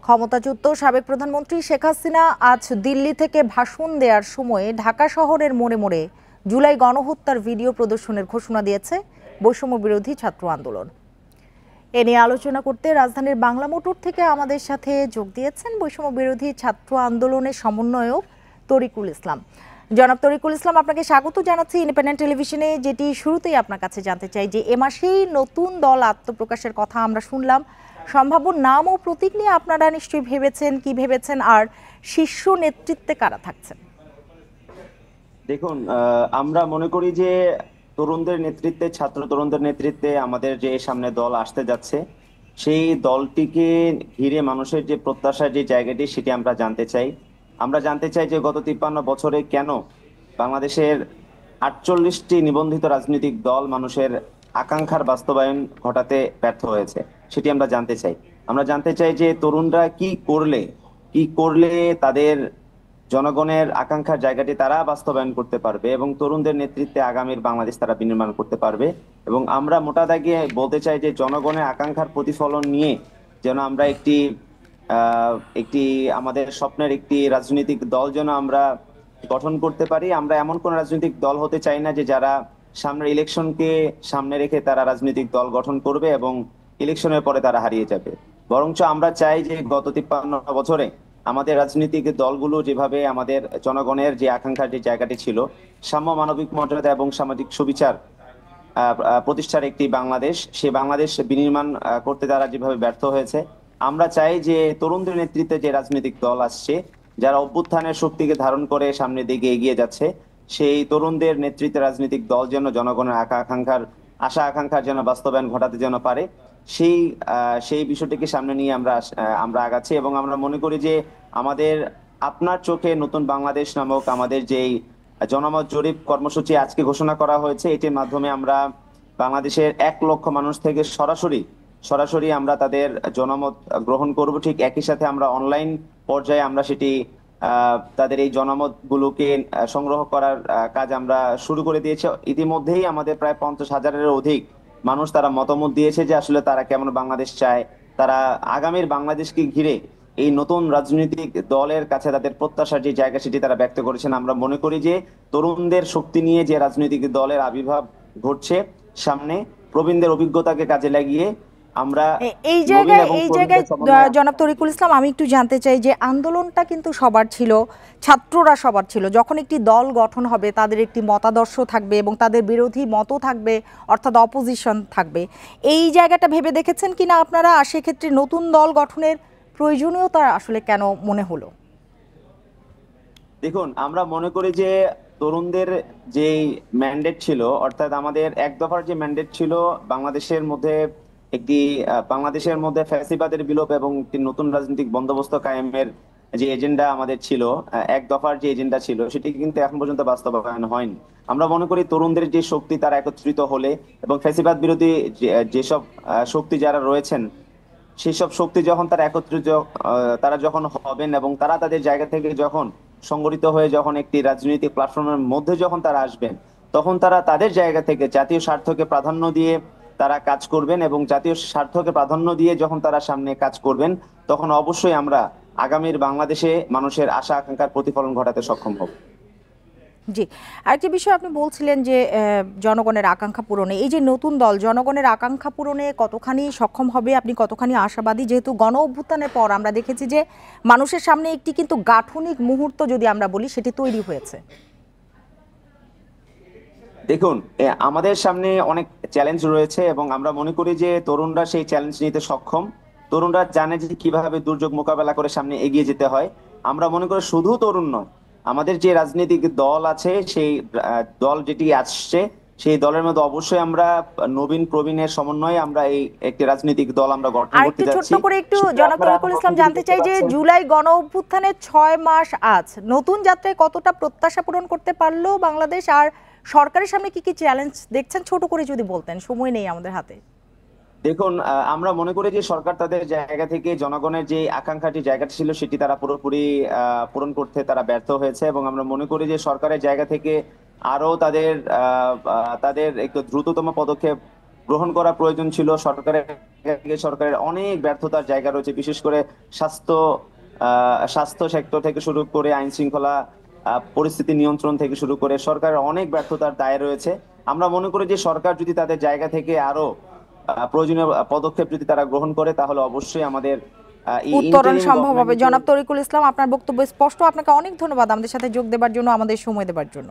ক্ষমতাচ্যুত সাবেক প্রধানমন্ত্রী শেখ হাসিনা আজ দিল্লি থেকে ভাষণ দেওয়ার সময় ঢাকা শহরের মোড়ে মোড়ে জুলাই গণহত্যার ভিডিও প্রদর্শনের ঘোষণা দিয়েছে বৈষম্য বিরোধী ছাত্র আন্দোলন। এ নিয়ে আলোচনা করতে রাজধানীর বাংলা মোটর থেকে আমাদের সাথে যোগ দিয়েছেন বৈষম্য বিরোধী ছাত্র আন্দোলনের সমন্বয়ক তরিকুল ইসলাম। জনাব তরিকুল ইসলাম, আপনাকে স্বাগত জানাচ্ছি ইন্ডিপেন্ডেন্ট টেলিভিশনে। যেটি শুরুতেই আপনার কাছে জানতে চাই যে এ মাসেই নতুন দল আত্মপ্রকাশের কথা আমরা শুনলাম, সম্ভাব্য নাম ও প্রতীক নিয়ে আপনারা নিশ্চয়ই ভেবেছেন, কি ভেবেছেন, আর শীর্ষ নেতৃত্বে কারা থাকছেন? দেখুন, আমরা মনে করি যে তরুণদের নেতৃত্বে, ছাত্র তরুণদের নেতৃত্বে আমাদের যে সামনে দল আসতে যাচ্ছে, সেই দলটিকে ঘিরে মানুষের যে প্রত্যাশার যে জায়গাটি, সেটি আমরা জানতে চাই। আমরা জানতে চাই যে গত 53 বছরে কেন বাংলাদেশের 48টি নিবন্ধিত রাজনৈতিক দল মানুষের আকাঙ্ক্ষার বাস্তবায়ন ঘটাতে ব্যর্থ হয়েছে, সেটি আমরা জানতে চাই। আমরা জানতে চাই যে তরুণরা কি করলে তাদের জনগণের আকাঙ্ক্ষার জায়গাটি তারা বাস্তবায়ন করতে পারবে এবং তরুণদের নেতৃত্বে আগামীর বাংলাদেশ তারা বিনির্মাণ করতে পারবে। এবং আমরা মোটা দাগে বলতে চাই যে জনগণের আকাঙ্ক্ষার প্রতিফলন নিয়ে যেন আমরা একটি একটি আমাদের স্বপ্নের একটি রাজনৈতিক দল যেন আমরা গঠন করতে পারি। আমরা এমন কোন রাজনৈতিক দল হতে চাই না যে যারা সামনের ইলেকশনকে সামনে রেখে তারা রাজনৈতিক দল গঠন করবে এবং ইলেকশনের পরে তারা হারিয়ে যাবে। বরঞ্চ আমরা চাই যে গত 53 বছরে আমাদের রাজনৈতিক দলগুলো যেভাবে আমাদের জনগণের যে আকাঙ্ক্ষার যে জায়গাটি ছিল, সাম্য, মানবিক মর্যাদা এবং সামাজিক সুবিচার প্রতিষ্ঠার একটি বাংলাদেশ, সেই বাংলাদেশ বিনির্মাণ করতে তারা যেভাবে ব্যর্থ হয়েছে, আমরা চাই যে তরুণদের নেতৃত্বে যে রাজনৈতিক দল আসছে, যারা অভ্যুত্থানের শক্তিকে ধারণ করে সামনের দিকে এগিয়ে যাচ্ছে, সেই তরুণদের নেতৃত্বে রাজনৈতিক দল যেন জনগণের আশা আকাঙ্ক্ষার যেন বাস্তবায়ন ঘটাতে যেন পারে, সেই সেই বিষয়টিকে সামনে নিয়ে আমরা আগাচ্ছি। এবং আমরা মনে করি যে আমাদের আপনার চোখে নতুন বাংলাদেশ নামক আমাদের যেই জনমত জরিপ কর্মসূচি আজকে ঘোষণা করা হয়েছে, এটির মাধ্যমে আমরা বাংলাদেশের 1 লক্ষ মানুষ থেকে সরাসরি সরাসরি আমরা তাদের জনমত গ্রহণ করব। ঠিক একই সাথে আমরা অনলাইন পর্যায়ে আমরা সেটি তাদের এই জনমত গুলোকে সংগ্রহ করার কাজ আমরা শুরু করে দিয়েছি। ইতিমধ্যেই আমাদের প্রায় 50,000-এর অধিক মানুষ তারা মতামত দিয়েছে যে আসলে তারা কেমন বাংলাদেশ চায়, তারা আগামীর বাংলাদেশকে ঘিরে এই নতুন রাজনৈতিক দলের কাছে তাদের প্রত্যাশার যে জায়গা সেটি তারা ব্যক্ত করেছেন। আমরা মনে করি যে তরুণদের শক্তি নিয়ে যে রাজনৈতিক দলের আবির্ভাব ঘটছে সামনে, প্রবীণদের অভিজ্ঞতাকে কাজে লাগিয়ে আমরা এই জায়গায় জনাব তরিকুল ইসলাম, আমি একটু জানতে চাই যে আন্দোলনটা কিন্তু সবার ছিল, ছাত্ররা সবার ছিল। যখন একটি দল গঠন হবে তাদের একটি মতাদর্শ থাকবে এবং তাদের বিরোধী মতও থাকবে, অর্থাৎ অপোজিশন থাকবে। এই জায়গাটা ভেবে দেখেছেন কিনা আপনারা? আর সেক্ষেত্রে নতুন দল গঠনের প্রয়োজনীয়তা আসলে কেন মনে হলো? দেখুন, আমরা মনে করি যে তরুণদের যে ম্যান্ডেট ছিল, অর্থাৎ আমাদের এক দফার যে ম্যান্ডেট ছিল বাংলাদেশের মধ্যে ফ্যাসিবাদের বিলোপ এবং একটি নতুন রাজনৈতিক বন্দোবস্ত কায়েমের যে এজেন্ডা আমাদের ছিল, এক দফার যে এজেন্ডা ছিল, সেটি কিন্তু এখন পর্যন্ত বাস্তবায়ন হয়নি। আমরা মনে করি তরুণদের যে শক্তি তারা একত্রিত হলে এবং ফ্যাসিবাদ বিরোধী যেসব শক্তি যারা রয়েছেন, সেই সব শক্তি যখন তারা একত্রিত তারা যখন হবেন এবং তারা তাদের জায়গা থেকে যখন সংগঠিত হয়ে যখন একটি রাজনৈতিক প্ল্যাটফর্মের মধ্যে যখন তারা আসবেন, তখন তারা তাদের জায়গা থেকে জাতীয় স্বার্থকে প্রাধান্য দিয়ে তারা কাজ করবেন এবং জাতীয় স্বার্থকে প্রাধান্য দিয়ে যখন তারা সামনে কাজ করবেন, তখন অবশ্যই আমরা আগামীর বাংলাদেশে মানুষের আশা আকাঙ্ক্ষার প্রতিফলন ঘটাতে সক্ষম হব। জি, আরেকটি বিষয় আপনি বলছিলেন যে জনগণের আকাঙ্ক্ষা পূরণে, এই যে নতুন দল জনগণের আকাঙ্ক্ষা পূরণে কতখানি সক্ষম হবে, আপনি কতখানি আশাবাদী? যেহেতু গণ অভ্যুত্থানের পর আমরা দেখেছি যে মানুষের সামনে একটি কিন্তু গাঠনিক মুহূর্ত যদি আমরা বলি সেটি তৈরি হয়েছে। দেখুন, আমাদের সামনে অনেক চ্যালেঞ্জ রয়েছে এবং আমরা মনে করি যে তরুণরা সেই চ্যালেঞ্জ নিতে সক্ষম। তরুণরা জানে যে কিভাবে দুর্যোগ মোকাবেলা করে সামনে এগিয়ে যেতে হয়। আমরা মনে করি শুধু তরুণ নয়, আমাদের যে রাজনৈতিক দল আছে, সেই দল যেটি আসছে, সেই দলের মধ্যে অবশ্যই আমরা নবীন প্রবীণের সমন্বয়ে আমরা এই একটি রাজনৈতিক দল আমরা গঠন আর করতে একটু যাচ্ছি। ছোট্ট করে একটু জনাব তরিকুল ইসলাম জানতে চাই যে জুলাই গণ অভ্যুত্থানের 6 মাস আজ নতুন যাত্রায় কতটা প্রত্যাশা পূরণ করতে পারলো বাংলাদেশ, আর সরকারের সামনে কি কি চ্যালেঞ্জ দেখছেন ছোট করে যদি বলতেন, সময় নেই আমাদের হাতে। দেখুন, আমরা মনে করি যে সরকার তাদের জায়গা থেকে জনগণের যে আকাঙ্ক্ষাটি জায়গাটি ছিল সেটি তারা পুরোপুরি পূরণ করতে তারা ব্যর্থ হয়েছে এবং আমরা মনে করি যে সরকারের জায়গা থেকে আরো তাদের একটু দ্রুততম পদক্ষেপ গ্রহণ করা প্রয়োজন ছিল। সরকারের থেকে সরকারের অনেক ব্যর্থতার জায়গা রয়েছে, বিশেষ করে স্বাস্থ্য স্বাস্থ্য সেক্টর থেকে শুরু করে আইন শৃঙ্খলা পরিস্থিতি নিয়ন্ত্রণ থেকে শুরু করে সরকারের অনেক ব্যর্থতার দায় রয়েছে। আমরা মনে করি যে সরকার যদি তাদের জায়গা থেকে আরো প্রয়োজনীয় পদক্ষেপ যদি তারা গ্রহণ করে, তাহলে অবশ্যই আমাদের এই উত্তরণ ইন্টারিম সম্ভব হবে। গভর্নমেন্ট। জনাব তরিকুল ইসলাম, আপনার বক্তব্য স্পষ্ট। আপনাকে অনেক ধন্যবাদ আমাদের সাথে যোগ দেবার জন্য, আমাদের সময় দেবার জন্য।